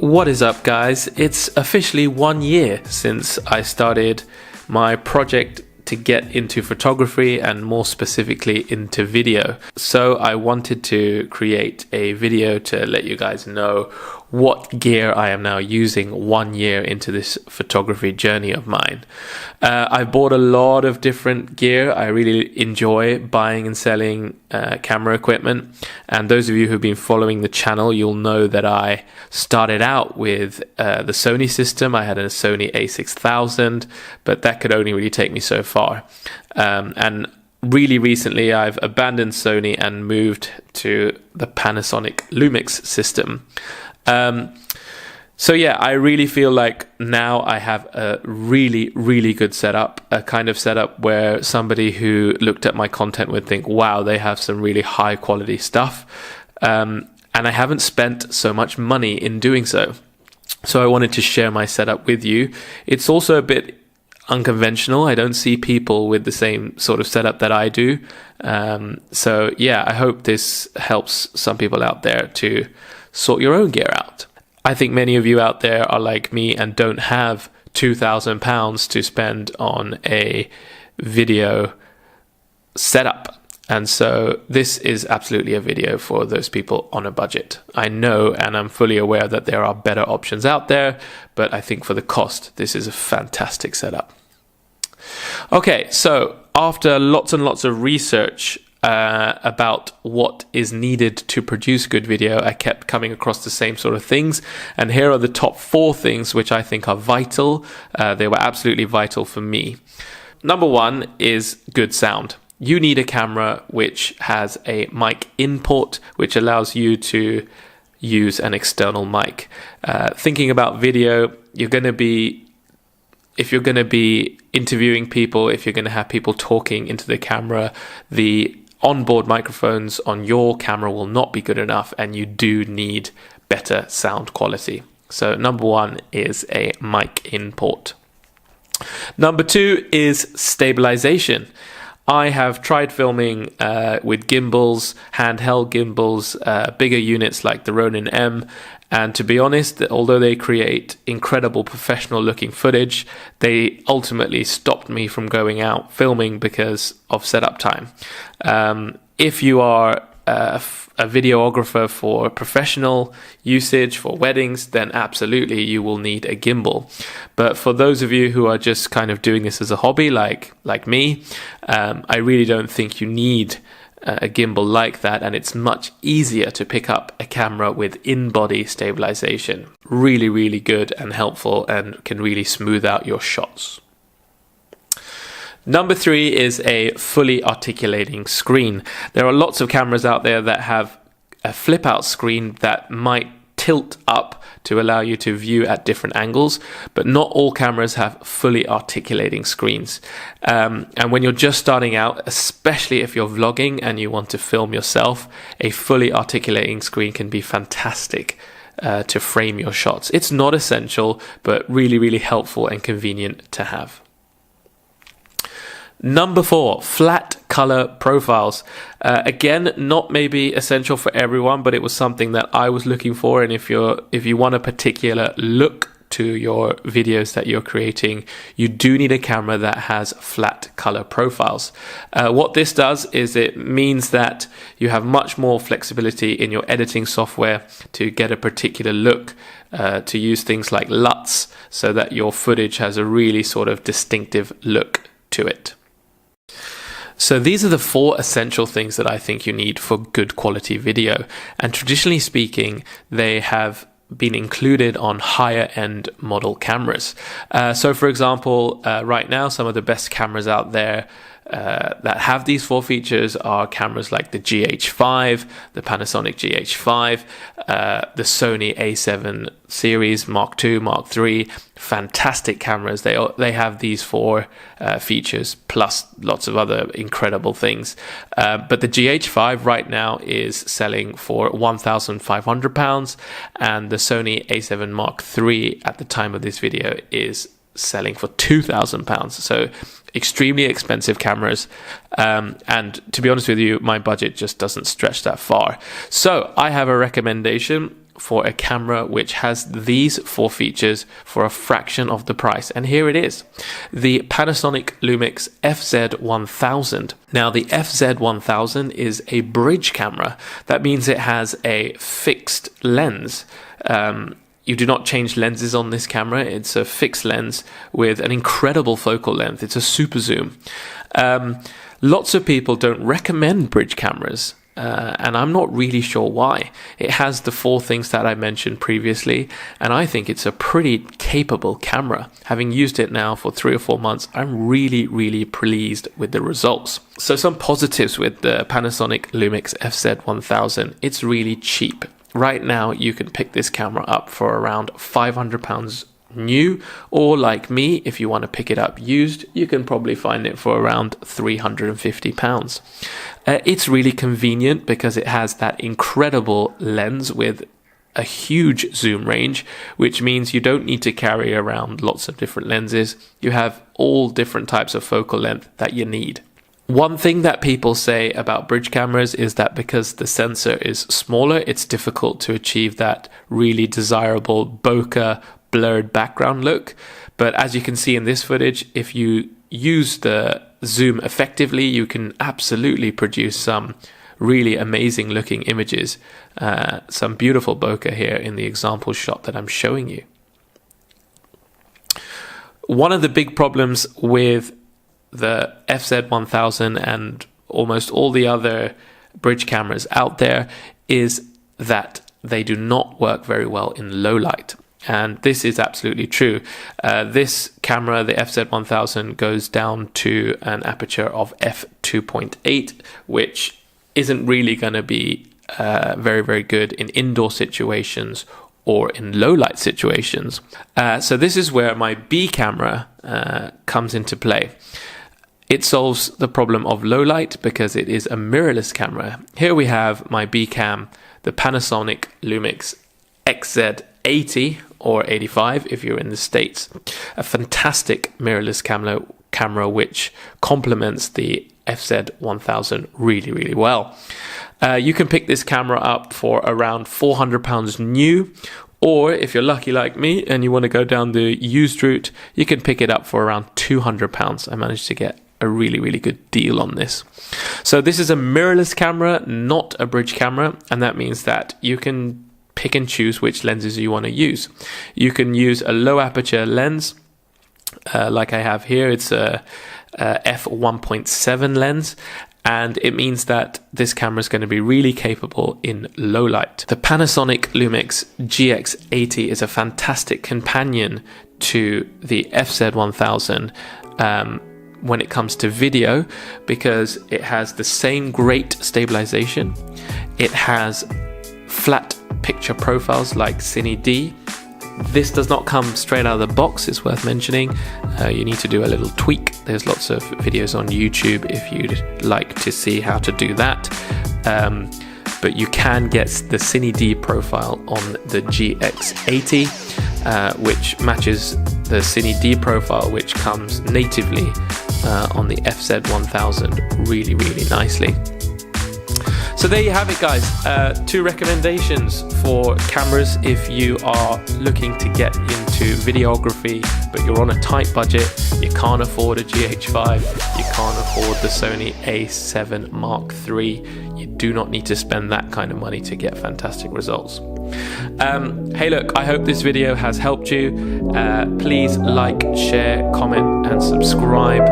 What is up, guys? It's officially 1 year since I started my project to get into photography and more specifically into video. So I wanted to create a video to let you guys know what gear I am now using 1 year into this photography journey of mine. I bought a lot of different gear. I really enjoy buying and selling camera equipment. And those of you who've been following the channel, you'll know that I started out with the Sony system. I had a Sony a6000, but that could only really take me so far. And really recently, I've abandoned Sony and moved to the Panasonic Lumix system. So yeah, I really feel like now I have a really good setup, a kind of setup where somebody who looked at my content would think, wow, they have some really high quality stuff. And I haven't spent so much money in doing so. So I wanted to share my setup with you. It's also a bit unconventional. I don't see people with the same sort of setup that I do. So yeah, I hope this helps some people out there to sort your own gear out. I think many of you out there are like me and don't have £2,000 to spend on a video setup. And so this is absolutely a video for those people on a budget. I know, and I'm fully aware that there are better options out there, but I think for the cost, this is a fantastic setup. Okay, so after lots and lots of research about what is needed to produce good video, I kept coming across the same sort of things. And here are the top 4 things which I think are vital. They were absolutely vital for me. Number 1 is good sound. You need a camera which has a mic input, which allows you to use an external mic. Thinking about video, if you're going to be interviewing people, if you're going to have people talking into the camera, the onboard microphones on your camera will not be good enough, and you do need better sound quality. So number 1 is a mic input. Number 2 is stabilization. I have tried filming with gimbals, handheld gimbals, bigger units like the Ronin M, and to be honest, although they create incredible professional looking footage, they ultimately stopped me from going out filming because of setup time. If you are a videographer for professional usage, for weddings, then absolutely you will need a gimbal. But for those of you who are just kind of doing this as a hobby, like me, I really don't think you need a gimbal like that, and it's much easier to pick up a camera with in-body stabilization. Really good and helpful, and can really smooth out your shots. Number 3 is a fully articulating screen. There are lots of cameras out there that have a flip out screen that might tilt up to allow you to view at different angles, but not all cameras have fully articulating screens. And when you're just starting out, especially if you're vlogging and you want to film yourself, a fully articulating screen can be fantastic to frame your shots. It's not essential, but really helpful and convenient to have. Number 4, flat color profiles. Again, not maybe essential for everyone, but it was something that I was looking for. And if you want a particular look to your videos that you're creating, you do need a camera that has flat color profiles. What this does is it means that you have much more flexibility in your editing software to get a particular look, to use things like LUTs so that your footage has a really sort of distinctive look to it. So these are the 4 essential things that I think you need for good quality video. And traditionally speaking, they have been included on higher end model cameras. So for example, right now, some of the best cameras out there that have these 4 features are cameras like the GH5, the Panasonic GH5, the Sony A7 series, Mark II, Mark III, fantastic cameras. They have these 4 features plus lots of other incredible things. But the GH5 right now is selling for £1,500, and the Sony A7 Mark III at the time of this video is selling for £2,000. So extremely expensive cameras, and to be honest with you, my budget just doesn't stretch that far. So I have a recommendation for a camera which has these 4 features for a fraction of the price. And here it is, the Panasonic Lumix FZ1000. Now, the FZ1000 is a bridge camera. That means it has a fixed lens. You do not change lenses on this camera. It's a fixed lens with an incredible focal length. It's a super zoom. Lots of people don't recommend bridge cameras. And I'm not really sure why. It has the 4 things that I mentioned previously, and I think it's a pretty capable camera. Having used it now for 3 or 4 months, I'm really pleased with the results. So some positives with the Panasonic Lumix FZ1000. It's really cheap. Right now, you can pick this camera up for around £500 new, or like me, if you want to pick it up used, you can probably find it for around £350. It's really convenient because it has that incredible lens with a huge zoom range, which means you don't need to carry around lots of different lenses. You have all different types of focal length that you need. One thing that people say about bridge cameras is that because the sensor is smaller, it's difficult to achieve that really desirable bokeh blurred background look. But as you can see in this footage, if you use the zoom effectively, you can absolutely produce some really amazing looking images. Some beautiful bokeh here in the example shot that I'm showing you. One of the big problems with the FZ1000 and almost all the other bridge cameras out there is that they do not work very well in low light. And this is absolutely true. This camera, the FZ1000, goes down to an aperture of f2.8, which isn't really going to be very good in indoor situations or in low light situations. So this is where my B camera comes into play. It solves the problem of low light because it is a mirrorless camera. Here we have my B cam, the Panasonic Lumix XZ80 or 85 if you're in the States. A fantastic mirrorless camera which complements the FZ1000 really well. You can pick this camera up for around £400 new, or if you're lucky like me and you want to go down the used route, you can pick it up for around £200. I managed to get a really good deal on this. So this is a mirrorless camera, not a bridge camera, and that means that you can pick and choose which lenses you want to use. You can use a low aperture lens, like I have here. It's a f1.7 lens, and it means that this camera is going to be really capable in low light. The Panasonic Lumix GX80 is a fantastic companion to the FZ1000 when it comes to video, because it has the same great stabilization. It has flat picture profiles like Cine D. This does not come straight out of the box, it's worth mentioning. You need to do a little tweak. There's lots of videos on YouTube if you'd like to see how to do that. But you can get the Cine D profile on the GX80, which matches the Cine D profile which comes natively on the FZ1000 really nicely. So there you have it, guys. 2 recommendations for cameras if you are looking to get into videography, but you're on a tight budget, you can't afford a GH5, you can't afford the Sony A7 Mark III. You do not need to spend that kind of money to get fantastic results. Hey look, I hope this video has helped you. Please like, share, comment and subscribe.